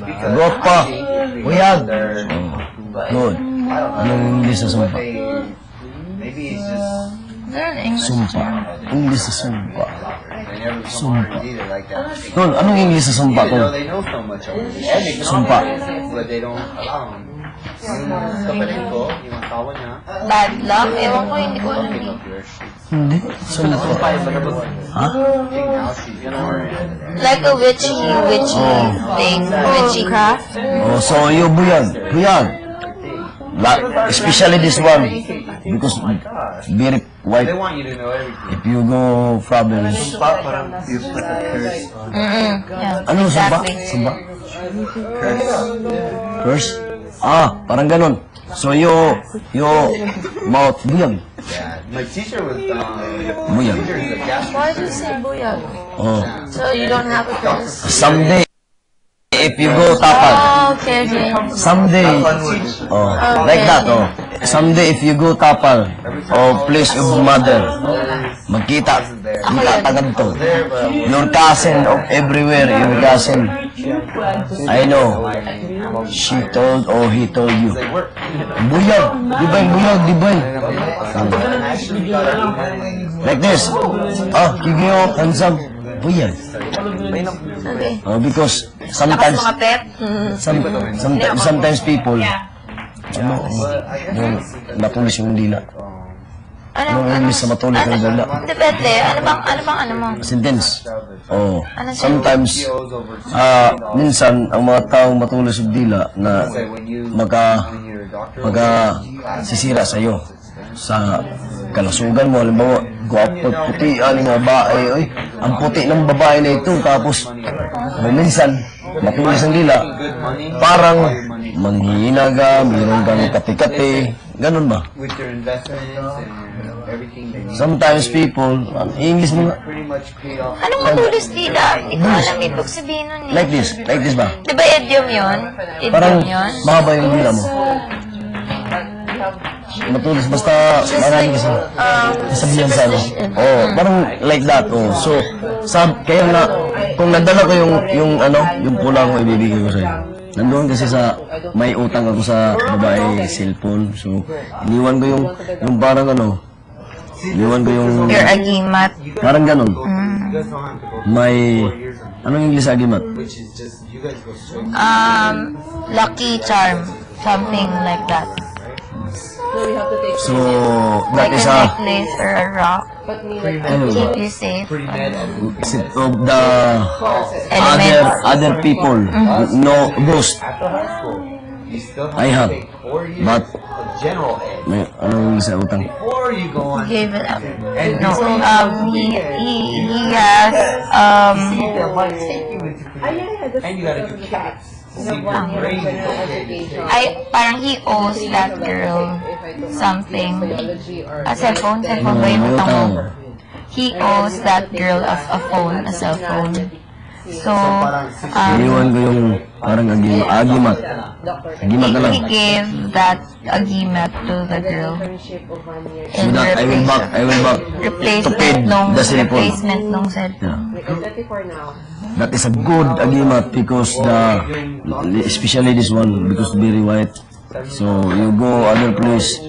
Sagot pa. Buyag. Good. Anong English sa sumpa? Sumpa. English sa sumpa. Sumpa. Tol, anong English sa sumpa, Tol? Sumpa. Bad luck? Ewan ko, hindi ko alam eh. Hindi. Sumpa. Ha? Like a witchy thing. Witchy craft. Oh, so you buyag. Buyag. Especially this one. Because very white. If you go problems. Yeah, Ano sumpa? Sumpa? Curse? Ah, parang ganun. So you mouth buyag. My teacher was Buyag. Why do you say buyag? Oh. So you don't have a curse? Someday, if you go tapal. Oh, okay. Someday, oh, like that, oh. Someday, if you go tapal, oh, place of mother, magkita, tagad to. Your cousin of everywhere, your cousin. I know. She told, or he told you. Buyag, buyag, di ba? Like this. Oh, kigyo, handsome. Buyag. Okay. Oh, because sometimes, Mga pet? sometimes people, yung matulis yung dila. Anong English sa matulis yung dila? Depende. Ano bang mo? Sentence. Oh, Ano siya? sometimes, minsan, ang mga taong matulis yung dila na sisira sa'yo sa kalusugan mo. Halimbawa, guwapo, puti, mga babae, oy, ang puti ng babae na ito, tapos, minsan, matulis ang dila, parang manghihina ka, mayroon kang kati-kati, ganun ba? Sometimes people, English mo nga, Anong matulis dila? Hindi ko alam ibig sabihin nun eh. like this ba? Di ba idiom yun? Parang Idiom yun? mahaba yung dila mo. Matulis, basta marami kasi sabihan sa ano. Oh, parang like that, oh. So, kaya na, kung nadala ko yung pula ko, ibibigay ko sa'yo. Nandoon kasi may utang ako sa babae cellphone. So, iniwan ko yung parang iniwan ko yung... Your agimat. Parang ganun. May, anong English agimat? Lucky charm. Something like that. So, that Like is a necklace or a rock. Keep you safe. of the other people. No ghost. I have. But, may, anong English sa utang? Gave it up. No. He has, parang he owes that girl something. A cellphone ba yung utang mo? He owes that girl a cell phone. So, iniwan ko yung parang agimat. Agimat na lang. he gave that agimat to the girl. So that I will back to pay the cellphone. Replacement nung cellphone. That is a good agimat because especially this one, because very white. So you go other place,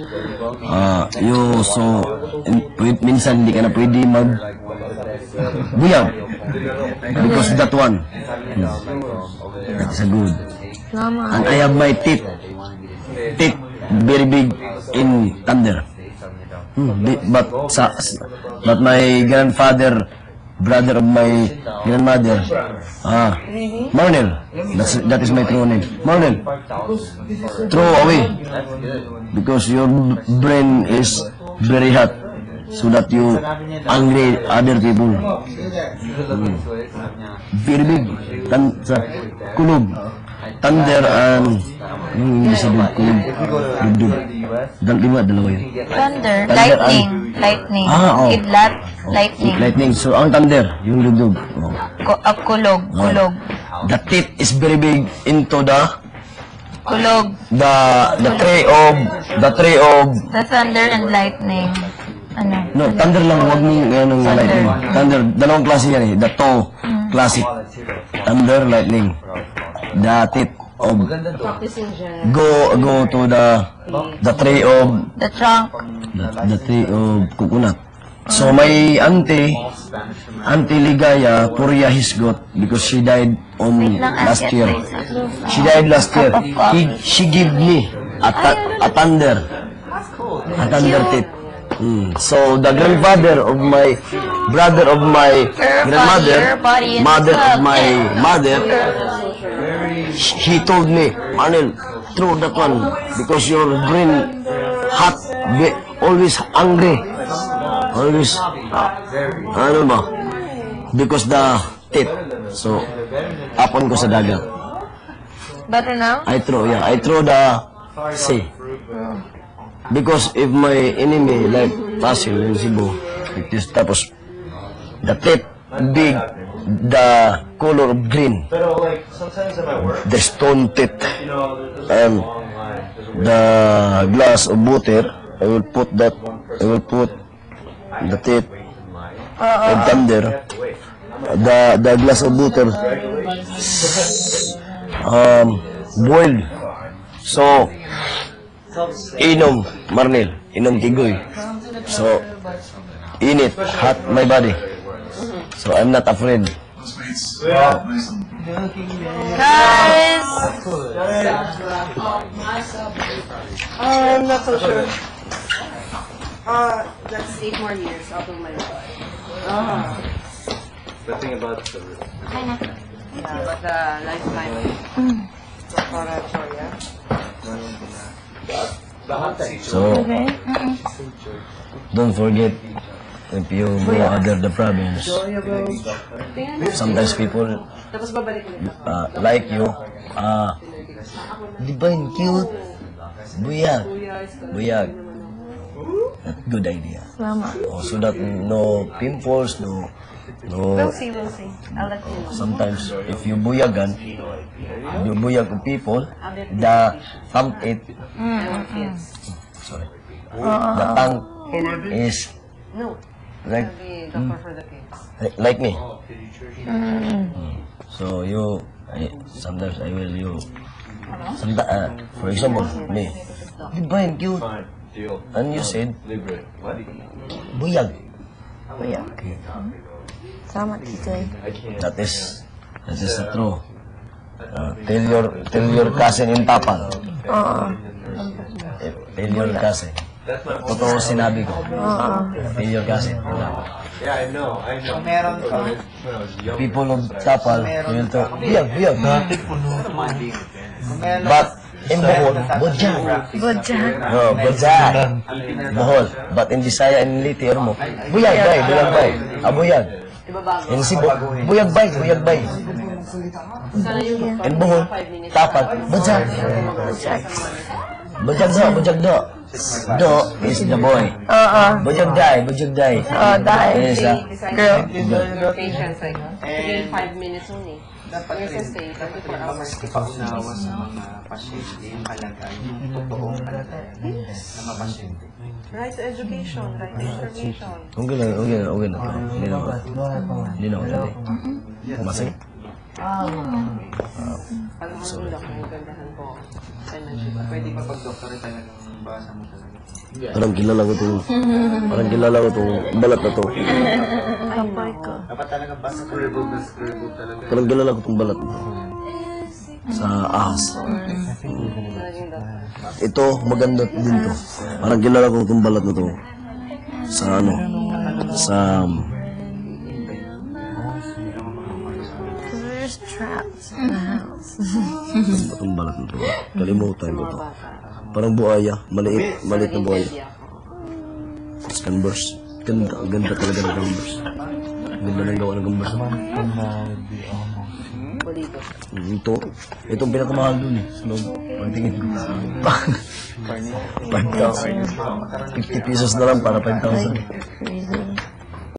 minsan hindi ka na pwede buyag because that one. That is a good. And I have my teeth very big in thunder. But my grandfather, brother of my grandmother, Marnel, that is my true name. Marnel, throw away because your brain is very hot, so that you angry other people. Very big, kulog, thunder and hindi sabi kulog, dugdug. Dalawa yun. Thunder, lightning, oh. Kidlat, lightning. Lightning. So, ang thunder, yung dugdug. Kulog. The teeth is very big into the Kulog. the tray of The thunder and lightning. Ano? no, thunder lang, wag mong lightning. Thunder, dalawang klase yan eh. The two classic. Thunder, lightning. the tip of Practicing general. go to the tree of The trunk. the tree of coconut. So my auntie Ligaya Puria Hisgot because she died on last year. She died last year. She gave me a thunder tip. So the grandfather of my brother of my grandmother, mother of my mother, he told me, Manil, throw that one because your brain hot, always angry, always, ano ba? Because the tip. So, apon ko sa dagat. Better now? I throw the sea. Because if my enemy like Pasil in Cebu, like this, tapos the tip big, the color of green, the stone tip, and the glass of water, I will put the tip of thunder, the glass of water, boiled. So, inom, Marnil, inom kigoy. So, init, hot my body. So, I'm not afraid. Guys! I'm not so sure. That's 8 more years out of my life. The thing about the Yeah, but the lifetime. Para Choya. So, don't forget, if you go other the province, sometimes people Tapos babalik ulit. like you, di ba yun cute? Buyag. Buyag. Good idea. Oh, so that no pimples, no. We'll see. I'll let you know. Sometimes, if you buyagan, you buyag of people, the thumb it, sorry, the tongue is No. like, The doctor for the kids. like me. So you, sometimes I will you, sometimes, for example, me, di ba yun cute? And you said, buyag. Buyag. Salamat, DJ. That is the true. Tell your cousin in Tapal. Tell your cousin. Totoo sinabi ko. Tell your cousin. Yeah, I know. People of Tapal will talk, buyag. But in Bohol, bojang. No, bojang. Bohol. But in Bisaya and Liti, mo, buyag bay. Abuyag. In Cebu, buyag bay. In Bohol, Tapal, bojang. Bojag do. Do is the boy. Bojag day. Is Girl. Patience, I know. 5 minutes only. Dapat yung stay, 24 hours. Paunawa sa mga pasyente yung kalagayan, yung totoong kalagayan na mga pasyente. Right to education, right to information. Okay na. Hindi na ako dali. Masay? Alam mo yung doktor, yung gandahan ko. Pwede pa pag-doktor talagang basa mo talaga. Parang kilala ko tong balat na to. Dapat talaga basa scribble talaga. Parang kilala ko tong balat na to. Sa ahas. Ito, maganda din to. Parang kilala ko tong balat na to. Sa There's traps in the house. itong balat na to. Kalimutan ko to. Parang buhaya. Maliit na buhaya. Converse. Ganda talaga ng Converse. Ganda ng gawa ng Converse. Itong pinakamahal dun eh. So, pagtingin ko. 5,000. 50 pesos na lang para 5,000.